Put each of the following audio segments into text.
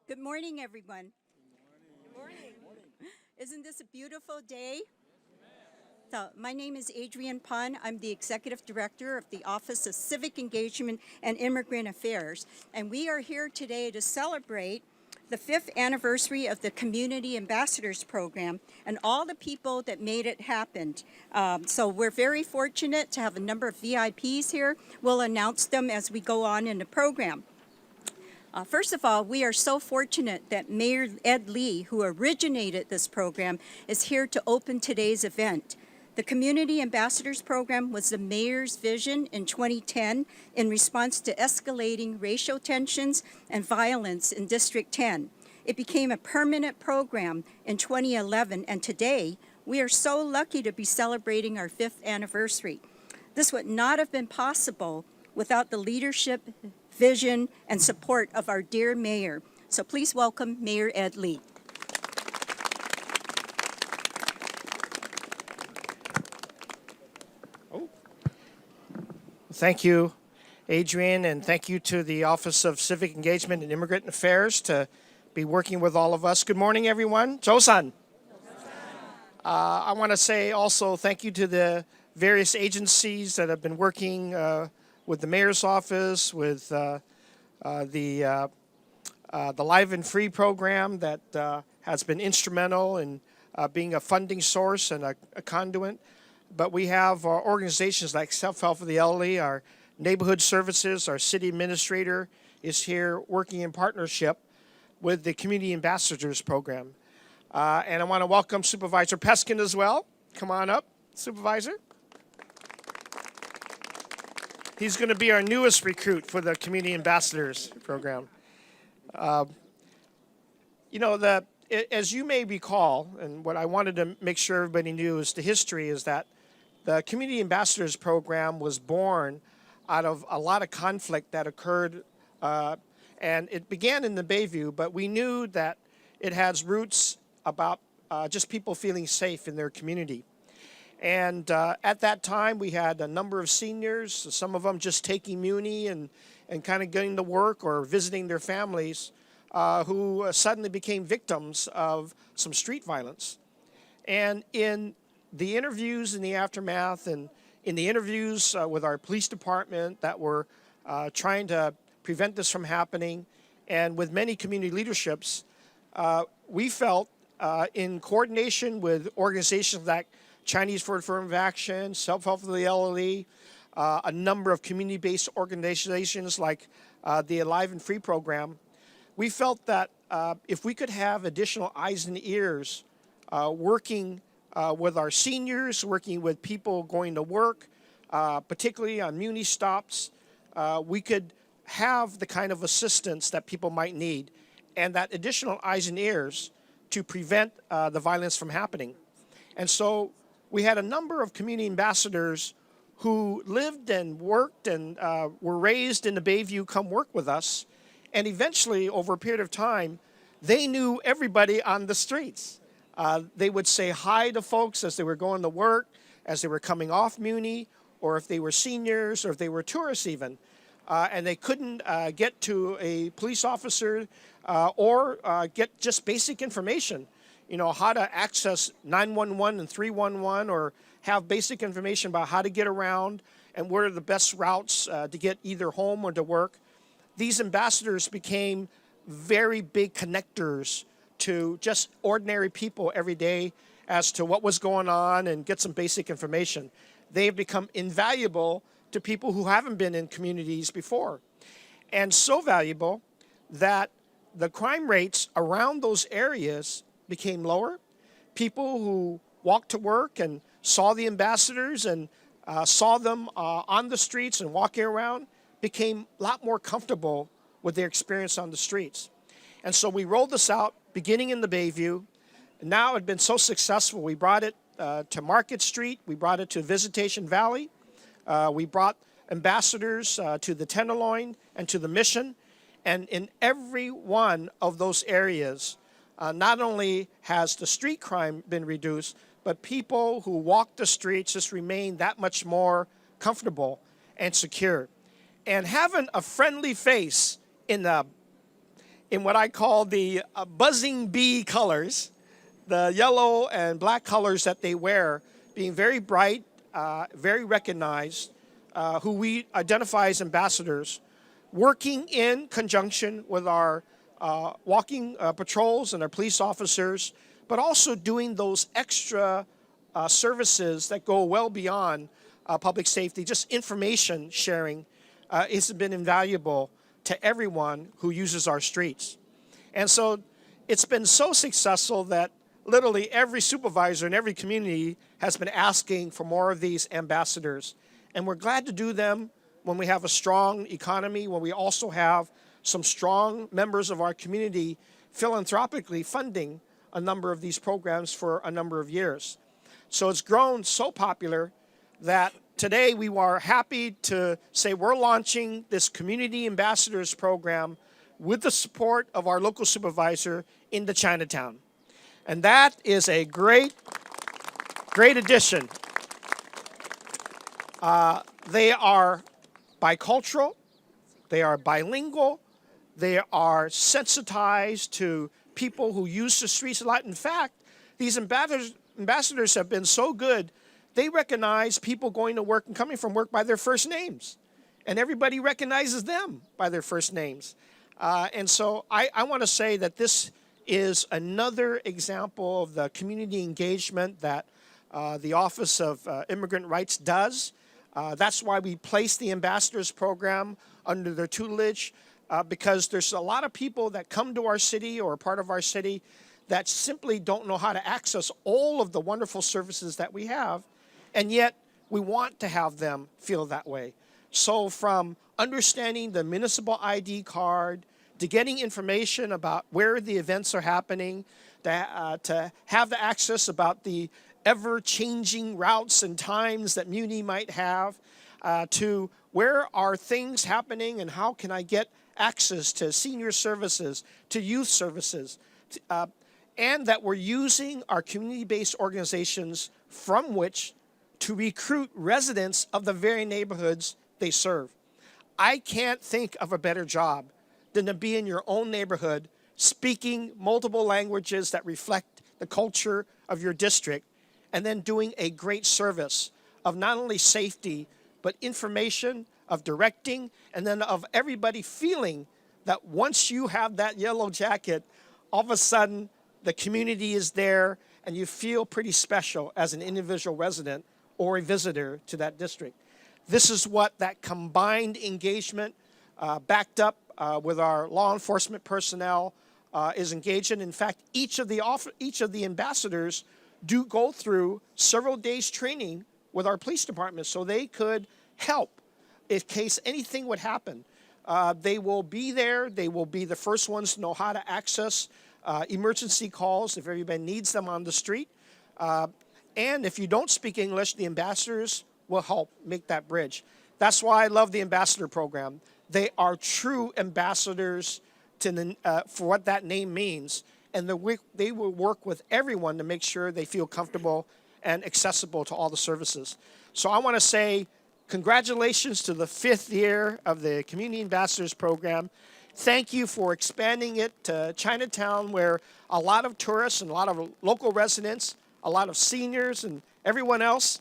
Good morning, everyone. Good morning. Isn't this a beautiful day? So, my name is Adrienne Pun. I'm the Executive Director of the Office of Civic Engagement and Immigrant Affairs. And we are here today to celebrate the 5th anniversary of the Community Ambassadors Program and all the people that made it happen. So we're very fortunate to have a number of VIPs here. We'll announce them as we go on in the program. First of all, we are so fortunate that Mayor Ed Lee, who originated this program, is here to open today's event. The Community Ambassadors Program was the mayor's vision in 2010 in response to escalating racial tensions and violence in District 10. It became a permanent program in 2011, and today we are so lucky to be celebrating our 5th anniversary. This would not have been possible without the leadership, vision, and support of our dear mayor. So please welcome Mayor Ed Lee. Thank you, Adrienne, and thank you to the Office of Civic Engagement and Immigrant Affairs to be working with all of us. Good morning, everyone. Josan. I want to say also thank you to the various agencies that have been working with the mayor's office, with the Live and Free program that has been instrumental in being a funding source and a conduit. But we have organizations like Self-Help for the Elderly, our neighborhood services, our city administrator is here working in partnership with the Community Ambassadors Program. And I want to welcome Supervisor Peskin as well. Come on up, Supervisor. He's going to be our newest recruit for the Community Ambassadors Program. As you may recall, and what I wanted to make sure everybody knew is the history is that the Community Ambassadors Program was born out of a lot of conflict that occurred, and it began in the Bayview, but we knew that it has roots about just people feeling safe in their community. And at that time, we had a number of seniors, some of them just taking Muni and kind of getting to work or visiting their families, who suddenly became victims of some street violence. And in the interviews in the aftermath and in the interviews with our police department that were trying to prevent this from happening, and with many community leaderships, we felt in coordination with organizations like Chinese for Affirmative Action, Self-Help for the Elderly, a number of community-based organizations like the Alive and Free program, we felt that if we could have additional eyes and ears working with our seniors, working with people going to work, particularly on Muni stops, we could have the kind of assistance that people might need and that additional eyes and ears to prevent the violence from happening. And so we had a number of community ambassadors who lived and worked and were raised in the Bayview come work with us. And eventually, over a period of time, they knew everybody on the streets. They would say hi to folks as they were going to work, as they were coming off Muni, or if they were seniors, or if they were tourists even. And they couldn't get to a police officer or get just basic information. You know, how to access 911 and 311, or have basic information about how to get around and what are the best routes to get either home or to work. These ambassadors became very big connectors to just ordinary people every day as to what was going on and get some basic information. They have become invaluable to people who haven't been in communities before. And so valuable that the crime rates around those areas became lower. People who walked to work and saw the ambassadors and saw them on the streets and walking around became a lot more comfortable with their experience on the streets. And so we rolled this out beginning in the Bayview. Now it had been so successful, we brought it to Market Street, we brought it to Visitation Valley, we brought ambassadors to the Tenderloin and to the Mission. And in every one of those areas, not only has the street crime been reduced, but people who walk the streets just remain that much more comfortable and secure. And having a friendly face in the in what I call the buzzing bee colors, the yellow and black colors that they wear, being very bright, very recognized, who we identify as ambassadors, working in conjunction with our walking patrols and our police officers, but also doing those extra services that go well beyond public safety. Just information sharing has been invaluable to everyone who uses our streets. And so it's been so successful that literally every supervisor in every community has been asking for more of these ambassadors. And we're glad to do them when we have a strong economy, when we also have some strong members of our community philanthropically funding a number of these programs for a number of years. So it's grown so popular that today we are happy to say we're launching this Community Ambassadors program with the support of our local supervisor into Chinatown. And that is a great addition. They are bicultural, they are bilingual, they are sensitized to people who use the streets a lot. In fact, these ambassadors have been so good, they recognize people going to work and coming from work by their first names. And everybody recognizes them by their first names. And so I want to say that this is another example of the community engagement that the Office of Immigrant Rights does. That's why we place the Ambassadors Program under their tutelage, because there's a lot of people that come to our city or are part of our city that simply don't know how to access all of the wonderful services that we have, and yet we want to have them feel that way. So from understanding the municipal ID card, to getting information about where the events are happening, to have the access about the ever-changing routes and times that Muni might have, to where are things happening and how can I get access to senior services, to youth services, and that we're using our community-based organizations from which to recruit residents of the very neighborhoods they serve. I can't think of a better job than to be in your own neighborhood, speaking multiple languages that reflect the culture of your district, and then doing a great service of not only safety, but information, of directing, and then of everybody feeling that once you have that yellow jacket, all of a sudden the community is there and you feel pretty special as an individual resident or a visitor to that district. This is what that combined engagement backed up with our law enforcement personnel is engaged in. In fact, each of the ambassadors do go through several days training with our police department so they could help in case anything would happen. They will be there. They will be the first ones to know how to access emergency calls if everybody needs them on the street. And if you don't speak English, the ambassadors will help make that bridge. That's why I love the ambassador program. They are true ambassadors for what that name means. And they will work with everyone to make sure they feel comfortable and accessible to all the services. So I want to say congratulations to the 5th year of the Community Ambassadors Program. Thank you for expanding it to Chinatown, where a lot of tourists and a lot of local residents, a lot of seniors and everyone else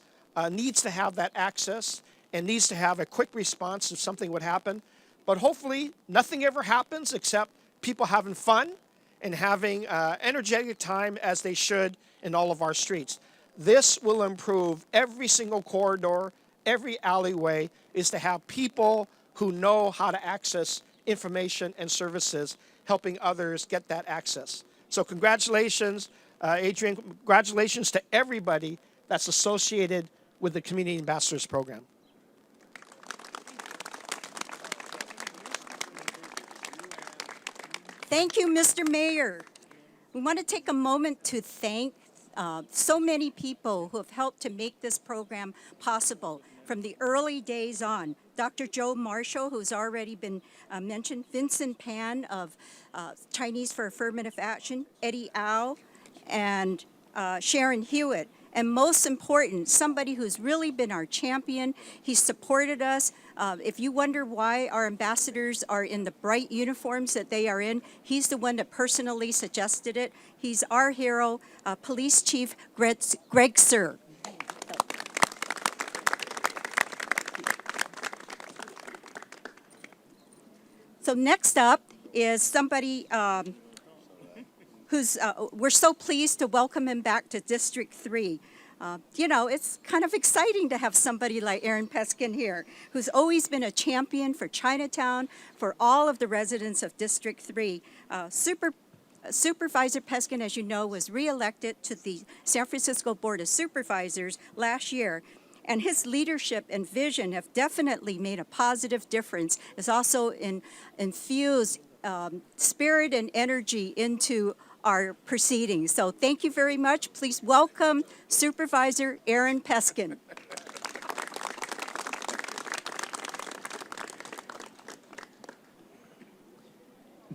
needs to have that access and needs to have a quick response if something would happen. But hopefully nothing ever happens except people having fun and having energetic time as they should in all of our streets. This will improve every single corridor, every alleyway, is to have people who know how to access information and services, helping others get that access. So congratulations, Adrian, congratulations to everybody that's associated with the Community Ambassadors Program. Thank you, Mr. Mayor. We want to take a moment to thank so many people who have helped to make this program possible from the early days on. Dr. Joe Marshall, who's already been mentioned, Vincent Pan of Chinese for Affirmative Action, Eddie Au, and Sharon Hewitt. And most important, somebody who's really been our champion. He supported us If you wonder why our ambassadors are in the bright uniforms that they are in, he's the one that personally suggested it. He's our hero, Police Chief Greg Sir. So next up is somebody we're so pleased to welcome him back to District 3. You know, it's kind of exciting to have somebody like Aaron Peskin here, who's always been a champion for Chinatown, for all of the residents of District 3. Supervisor Peskin, as you know, was reelected to the San Francisco Board of Supervisors last year, and his leadership and vision have definitely made a positive difference. It's also infused spirit and energy into our proceedings. So thank you very much. Please welcome Supervisor Aaron Peskin.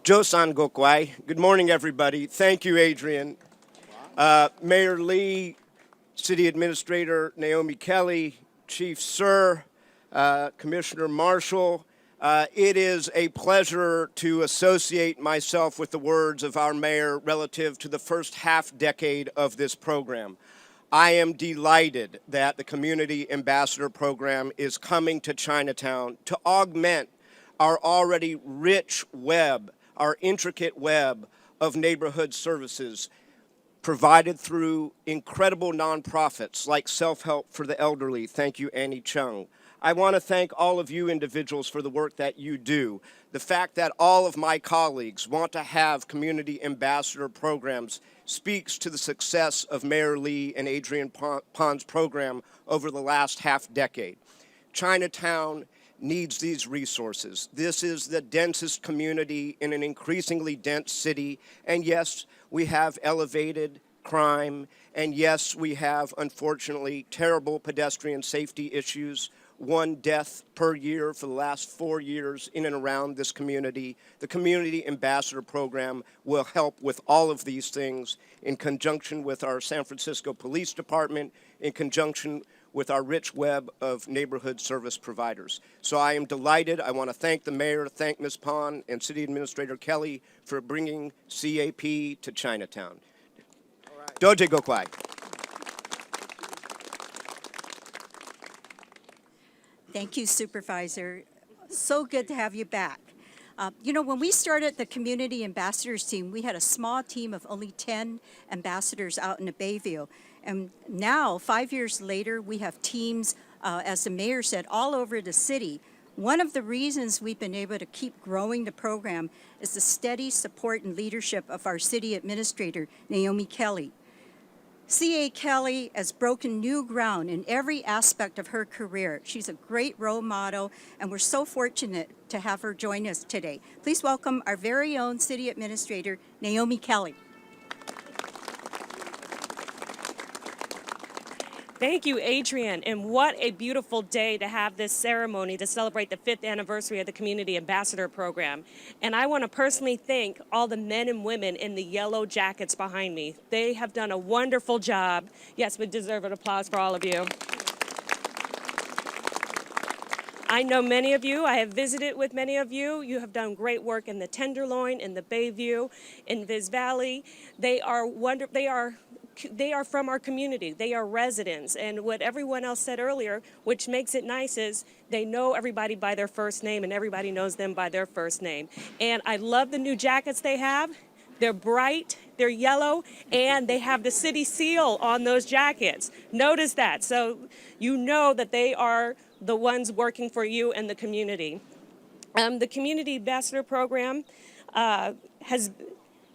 Josan Gokwai. Good morning, everybody. Thank you, Adrian. Mayor Lee, City Administrator Naomi Kelly, Chief Sir, Commissioner Marshall. It is a pleasure to associate myself with the words of our mayor relative to the first half decade of this program. I am delighted that the Community Ambassador Program is coming to Chinatown to augment our already rich web, our intricate web of neighborhood services provided through incredible nonprofits like Self-Help for the Elderly. Thank you, Annie Chung. I want to thank all of you individuals for the work that you do. The fact that all of my colleagues want to have community ambassador programs speaks to the success of Mayor Lee and Adrian Pon's program over the last half decade. Chinatown needs these resources. This is the densest community in an increasingly dense city, and yes, we have elevated crime, and yes, we have, unfortunately, terrible pedestrian safety issues. 1 death per year for the last 4 years in and around this community. The Community Ambassador Program will help with all of these things in conjunction with our San Francisco Police Department, in conjunction with our rich web of neighborhood service providers. So I am delighted. I want to thank the mayor, thank Ms. Pon and City Administrator Kelly for bringing CAP to Chinatown. Doje Gokwai. Thank you, Supervisor. So good to have you back. You know, when we started the Community Ambassadors team, we had a small team of only 10 ambassadors out in the Bayview. And now, 5 years later, we have teams, as the mayor said, all over the city. One of the reasons we've been able to keep growing the program is the steady support and leadership of our city administrator, Naomi Kelly. C.A. Kelly has broken new ground in every aspect of her career. She's a great role model, and we're so fortunate to have her join us today. Please welcome our very own City Administrator, Naomi Kelly. Thank you, Adrian, and what a beautiful day to have this ceremony to celebrate the 5th anniversary of the Community Ambassador Program. And I want to personally thank all the men and women in the yellow jackets behind me. They have done a wonderful job. Yes, we deserve an applause for all of you. I know many of you. I have visited with many of you. You have done great work in the Tenderloin, in the Bayview, in Viz Valley. They are from our community. They are residents. And what everyone else said earlier, which makes it nice, is they know everybody by their first name and everybody knows them by their first name. And I love the new jackets they have. They're bright, they're yellow, and they have the city seal on those jackets. Notice that. So you know that they are the ones working for you and the community. The Community Ambassador Program has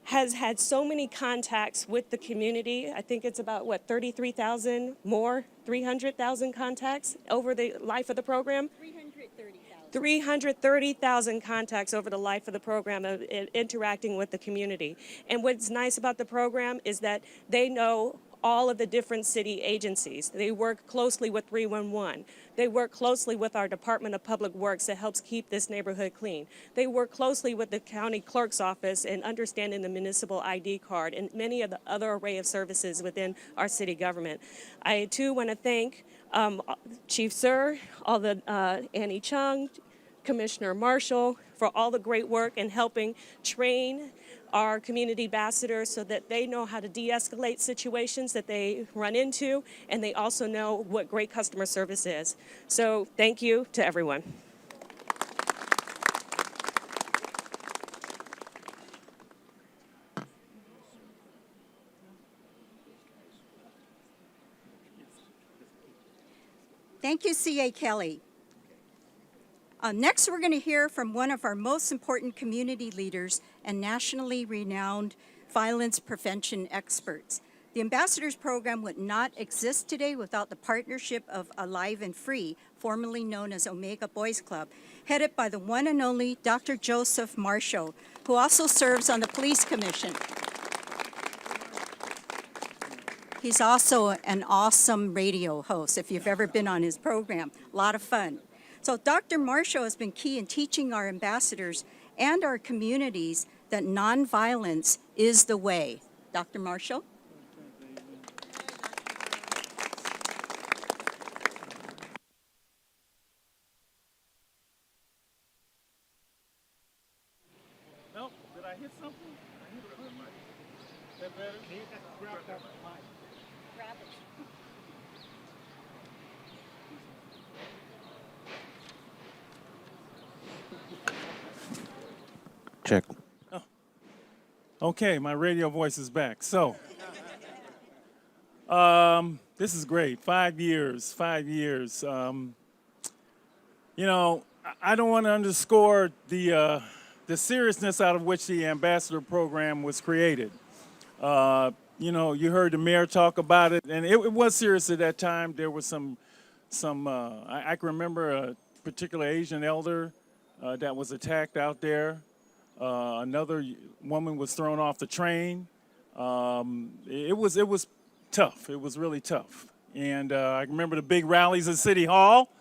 had so many contacts with the community. I think it's about, 33,000 more, 300,000 contacts over the life of the program? 330,000 contacts over the life of the program of interacting with the community. And what's nice about the program is that they know all of the different city agencies. They work closely with 311. They work closely with our Department of Public Works that helps keep this neighborhood clean. They work closely with the county clerk's office in understanding the municipal ID card and many of the other array of services within our city government. I too want to thank Chief Sir, all the Annie Chung, Commissioner Marshall, for all the great work in helping train our community ambassadors so that they know how to de-escalate situations that they run into, and they also know what great customer service is. So thank you to everyone. Thank you, C.A. Kelly. Next, we're going to hear from one of our most important community leaders and nationally renowned violence prevention experts. The Ambassadors Program would not exist today without the partnership of Alive and Free, formerly known as Omega Boys Club, headed by the one and only Dr. Joseph Marshall, who also serves on the Police Commission. He's also an awesome radio host, if you've ever been on his program. A lot of fun. So Dr. Marshall has been key in teaching our ambassadors and our communities that nonviolence is the way. Dr. Marshall? Nope. Did I hit something? Is that better? Can you grab that mic? Grab it. Check. Oh. Okay, my radio voice is back. So, this is great. 5 years, 5 years. You know, I don't want to underscore the seriousness out of which the Ambassador Program was created. You know, you heard the mayor talk about it, and it was serious at that time. There was I can remember a particular Asian elder that was attacked out there. Another woman was thrown off the train. It was tough. It was really tough. And I remember the big rallies at City Hall.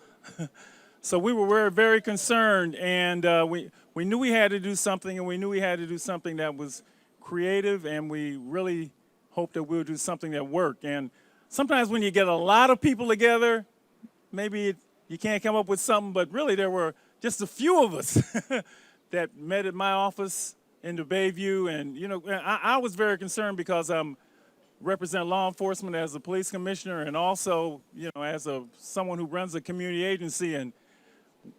So we were very, very concerned, and we knew we had to do something, and we knew we had to do something that was creative, and we really hoped that we would do something that worked. And sometimes when you get a lot of people together, maybe you can't come up with something, but really there were just a few of us that met at my office in the Bayview. And, you know, I was very concerned because I represent law enforcement as a police commissioner and also, you know, as someone who runs a community agency. And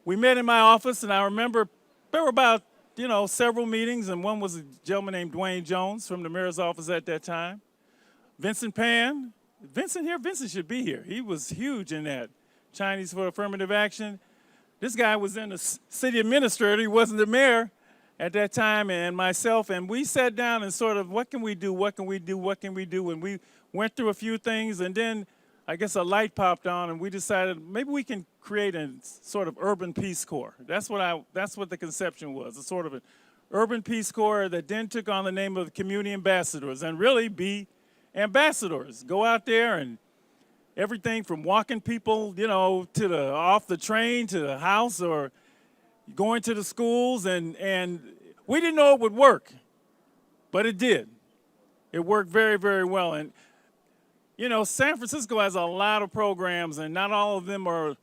we met in my office, and I remember there were about, you know, several meetings, and one was a gentleman named Dwayne Jones from the mayor's office at that time. Vincent Pan, Vincent should be here. He was huge in that. Chinese for Affirmative Action. This guy was in the city administrator, he wasn't the mayor at that time, and myself, and we sat down and sort of, what can we do, what can we do, what can we do? And we went through a few things, and then I guess a light popped on, and we decided maybe we can create a sort of urban Peace Corps. That's what the conception was, a sort of an urban Peace Corps that then took on the name of the Community Ambassadors and really be ambassadors. Go out there and everything from walking people, you know, to off the train to the house or going to the schools, and we didn't know it would work, but it did. It worked very, very well. And, you know, San Francisco has a lot of programs, and not all of them are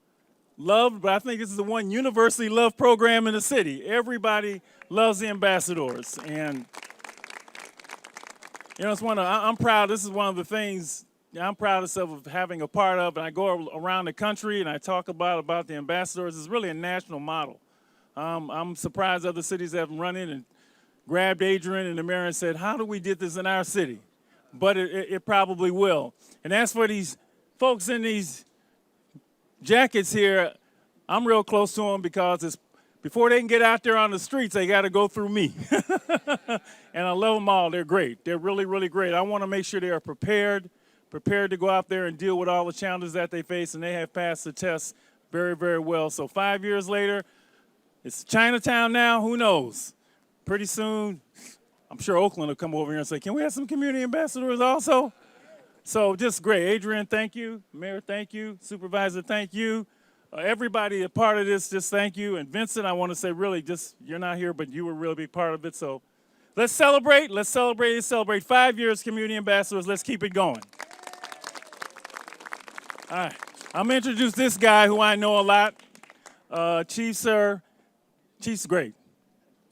loved, but I think this is the one universally loved program in the city. Everybody loves the ambassadors. And, you know, I'm proud. This is one of the things I'm proudest of having a part of, and I go around the country and I talk about the ambassadors. It's really a national model. I'm surprised other cities haven't run in and grabbed Adrian and the mayor and said, how do we did this in our city? But it probably will. And as for these folks in these jackets here, I'm real close to them because before they can get out there on the streets, they got to go through me. And I love them all. They're great. They're really, really great. I want to make sure they are prepared to go out there and deal with all the challenges that they face, and they have passed the test very, very well. So 5 years later, it's Chinatown now. Who knows? Pretty soon, I'm sure Oakland will come over here and say, can we have some community ambassadors also? So just great. Adrian, thank you. Mayor, thank you. Supervisor, thank you. Everybody a part of this, just thank you. And Vincent, I want to say really just, you're not here, but you were really a big part of it. So let's celebrate. Let's celebrate. Let's celebrate 5 years community ambassadors. Let's keep it going. All right. I'm gonna introduce this guy who I know a lot, Chief Sir. Chief's great.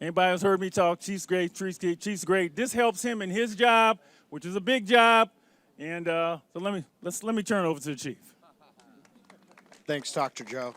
Anybody else heard me talk? Chief's great. Chief's great. This helps him in his job, which is a big job. And so let me turn it over to the chief. Thanks, Dr. Joe.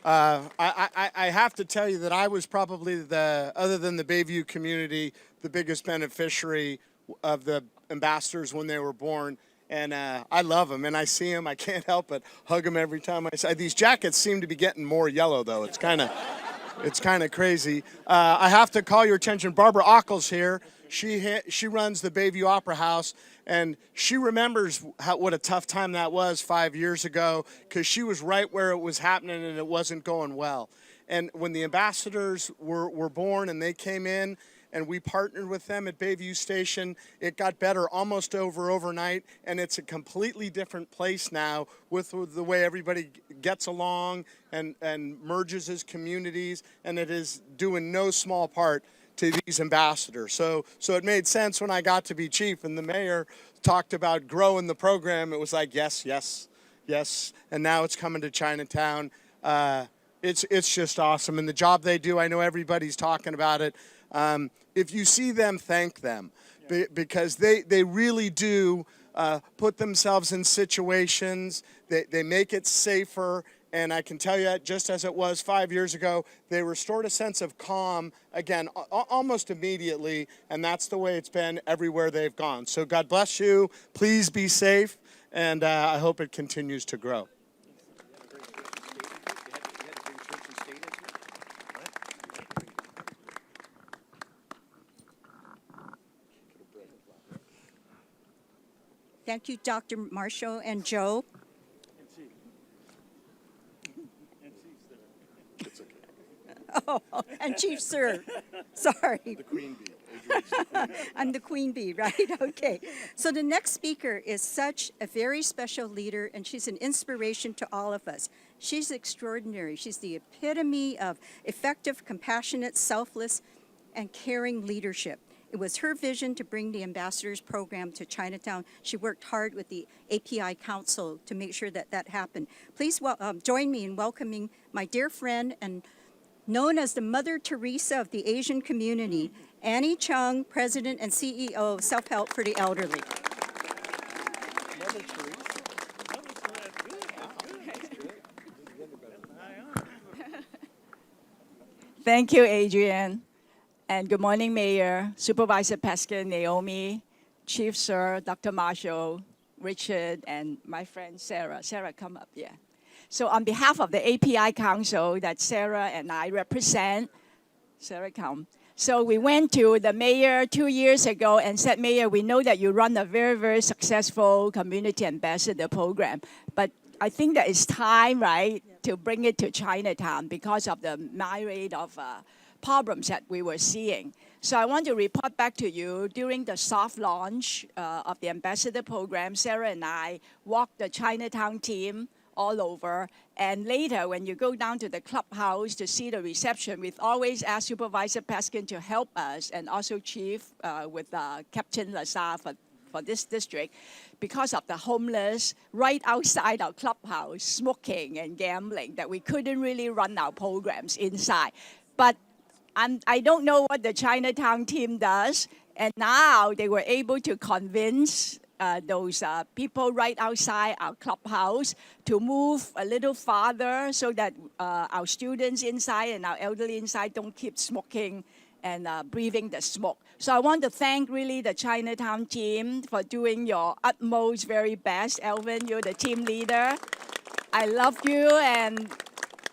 I have to tell you that I was probably other than the Bayview community, the biggest beneficiary of the ambassadors when they were born. And I love them, and I see them. I can't help but hug them every time I see. These jackets seem to be getting more yellow, though. It's kind of crazy. I have to call your attention. Barbara Ockles here. She runs the Bayview Opera House, and she remembers what a tough time that was 5 years ago, because she was right where it was happening and it wasn't going well. And when the ambassadors were born and they came in and we partnered with them at Bayview Station, it got better almost overnight, and it's a completely different place now with the way everybody gets along and merges as communities, and it is due in no small part to these ambassadors. So it made sense when I got to be chief and the mayor talked about growing the program. It was like, yes, and now it's coming to Chinatown. It's just awesome, and the job they do, I know everybody's talking about it. If you see them, thank them, because they really do put themselves in situations. They make it safer. And I can tell you, just as it was 5 years ago, they restored a sense of calm, again, almost immediately, and that's the way it's been everywhere they've gone. So God bless you. Please be safe, and I hope it continues to grow. Thank you, Dr. Marshall and Joe. Oh, and Chief Sir. Sorry. The queen bee. I'm the queen bee, right? Okay. So the next speaker is such a very special leader, and she's an inspiration to all of us. She's extraordinary. She's the epitome of effective, compassionate, selfless, and caring leadership. It was her vision to bring the Ambassadors program to Chinatown. She worked hard with the API Council to make sure that happened. Please join me in welcoming my dear friend and known as the Mother Teresa of the Asian community, Annie Chung, President and CEO of Self-Help for the Elderly. Thank you, Adrian. And good morning, Mayor, Supervisor Peskin, Naomi, Chief Sir, Dr. Marshall, Richard, and my friend Sarah. Sarah, come up, yeah. So on behalf of the API Council that Sarah and I represent, Sarah, come. So we went to the mayor 2 years ago and said, Mayor, we know that you run a very, very successful community ambassador program, but I think that it's time, right, to bring it to Chinatown because of the myriad of problems that we were seeing. So I want to report back to you during the soft launch of the ambassador program. Sarah and I walked the Chinatown team all over. And later, when you go down to the clubhouse to see the reception, we've always asked Supervisor Peskin to help us, and also Chief with Captain Lazar for this district, because of the homeless right outside our clubhouse, smoking and gambling, that we couldn't really run our programs inside. But I don't know what the Chinatown team does, and now they were able to convince those people right outside our clubhouse to move a little farther so that our students inside and our elderly inside don't keep smoking and breathing the smoke. So I want to thank really the Chinatown team for doing your utmost very best. Elvin, you're the team leader. I love you, and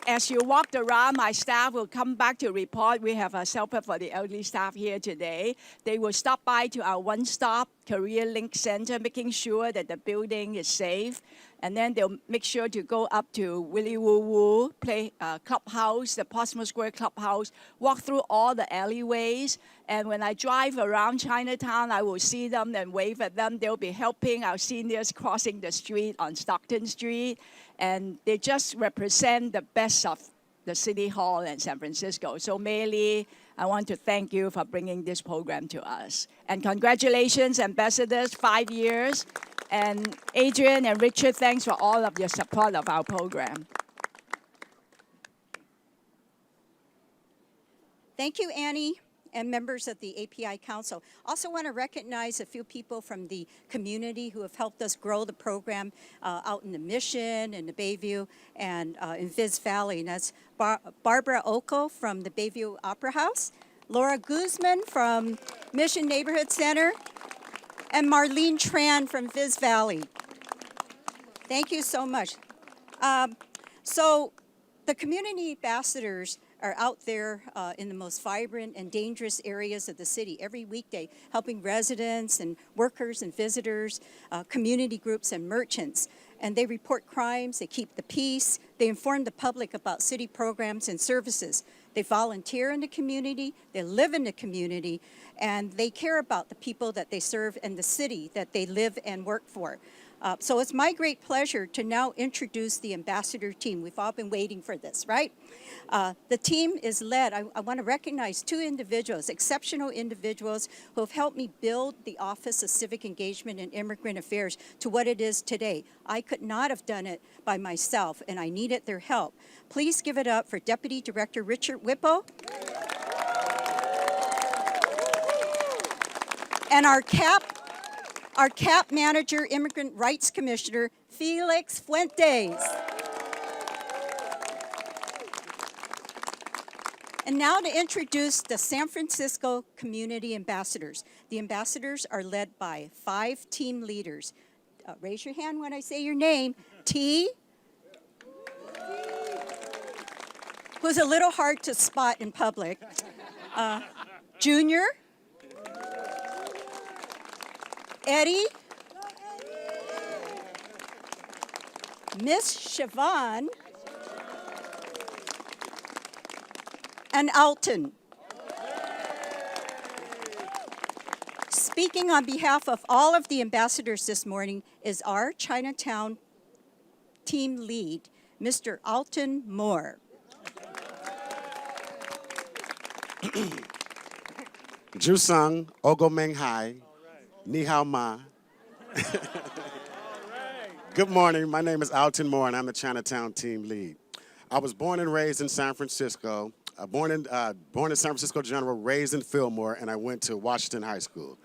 as you walked around, my staff will come back to report. We have a Self-Help for the Elderly staff here today. They will stop by to our one-stop Career Link Center, making sure that the building is safe. And then they'll make sure to go up to Willy Woo Woo, play clubhouse, the Portsmouth Square clubhouse, walk through all the alleyways. And when I drive around Chinatown, I will see them and wave at them. They'll be helping our seniors crossing the street on Stockton Street. And they just represent the best of the City Hall and San Francisco. So Mei Lee, I want to thank you for bringing this program to us. And congratulations, ambassadors, 5 years. And Adrian and Richard, thanks for all of your support of our program. Thank you, Annie, and members of the API Council. Also want to recognize a few people from the community who have helped us grow the program out in the Mission, in the Bayview, and in Viz Valley. And that's Barbara Oko from the Bayview Opera House, Laura Guzman from Mission Neighborhood Center, and Marlene Tran from Viz Valley. Thank you so much. So the community ambassadors are out there in the most vibrant and dangerous areas of the city every weekday, helping residents and workers and visitors, community groups and merchants. And they report crimes, they keep the peace, they inform the public about city programs and services. They volunteer in the community, they live in the community, and they care about the people that they serve and the city that they live and work for. So it's my great pleasure to now introduce the ambassador team. We've all been waiting for this, right? The team is led, I want to recognize two individuals, exceptional individuals who have helped me build the Office of Civic Engagement and Immigrant Affairs to what it is today. I could not have done it by myself, and I needed their help. Please give it up for Deputy Director Richard Whippo. And our CAP Manager, Immigrant Rights Commissioner, Felix Fuentes. And now to introduce the San Francisco Community Ambassadors. The ambassadors are led by 5 team leaders. Raise your hand when I say your name. T, who's a little hard to spot in public. Junior. Eddie, Miss Siobhan, and Alton. Speaking on behalf of all of the ambassadors this morning is our Chinatown team lead, Mr. Alton Moore. Jusung, Ogo Meng Hai, Ni Hao Ma. Good morning, my name is Alton Moore and I'm the Chinatown team lead. I was born and raised in San Francisco, born in San Francisco General, raised in Fillmore, and I went to Washington High School.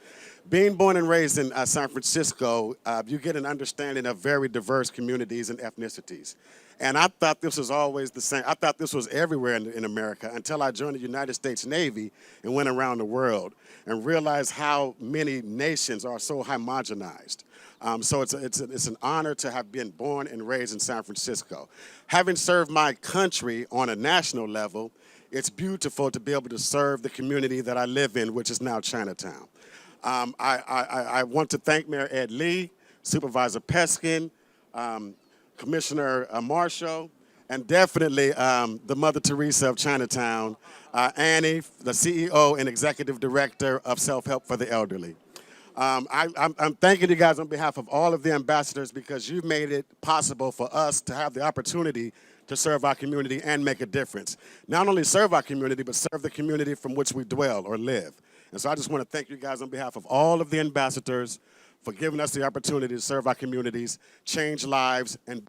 Being born and raised in San Francisco, you get an understanding of very diverse communities and ethnicities. And I thought this was always the same. I thought this was everywhere in America until I joined the United States Navy and went around the world and realized how many nations are so homogenized. So it's an honor to have been born and raised in San Francisco. Having served my country on a national level, it's beautiful to be able to serve the community that I live in, which is now Chinatown. I want to thank Mayor Ed Lee, Supervisor Peskin, Commissioner Marshall, and definitely the Mother Teresa of Chinatown, Annie, the CEO and Executive Director of Self-Help for the Elderly. I'm thanking you guys on behalf of all of the ambassadors because you've made it possible for us to have the opportunity to serve our community and make a difference. Not only serve our community, but serve the community from which we dwell or live. And so I just want to thank you guys on behalf of all of the ambassadors for giving us the opportunity to serve our communities, change lives, and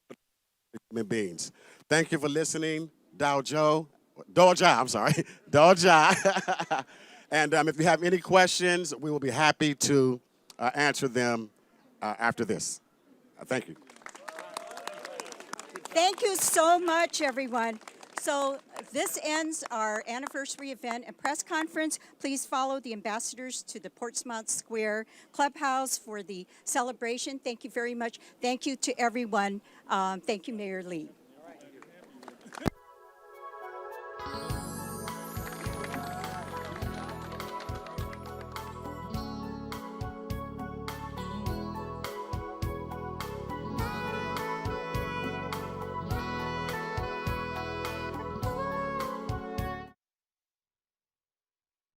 human beings. Thank you for listening, Doja. And if you have any questions, we will be happy to answer them after this. Thank you. Thank you so much, everyone. So this ends our anniversary event and press conference. Please follow the ambassadors to the Portsmouth Square Clubhouse for the celebration. Thank you very much. Thank you to everyone. Thank you, Mayor Lee.